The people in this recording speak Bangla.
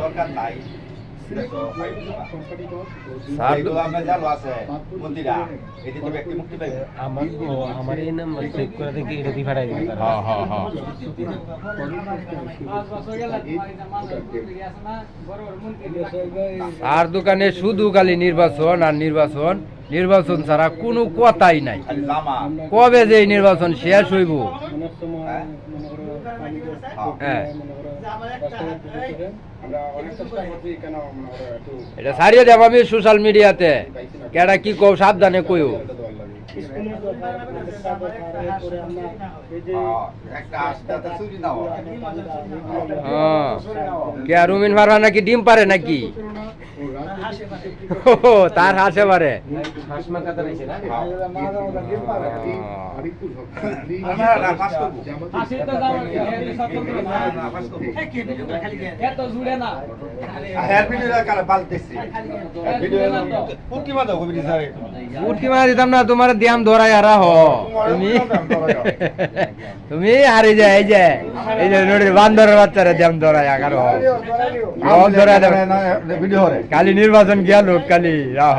সরকার নাই আমার এই নাম্বার চেক করে দেখি এটা দিয়ে পাঠাই দিই। আর দোকানে শুধু খালি নির্বাচন আর নির্বাচন, নির্বাচন ছাড়া কোনো কথাই নাই। কবে যে এই নির্বাচন শেষ হইব? হ্যাঁ, এটা ছাড়িয়ে দেব আমি সোশ্যাল মিডিয়াতে। কেডা কি কও সাবধানে কইও। কে রুমিন পারবা নাকি ডিম পারে নাকি? তার হাসে পারে। উটকি মারা দিতাম না, তোমার দিয়াম ধরাই আর তুমি তুমি আর এই যে এই যে নদীর বান্দরের বাচ্চারা দিয়াম ধরাই আগার ধরাই কালি নির্বাচন গেল কালি রাহ।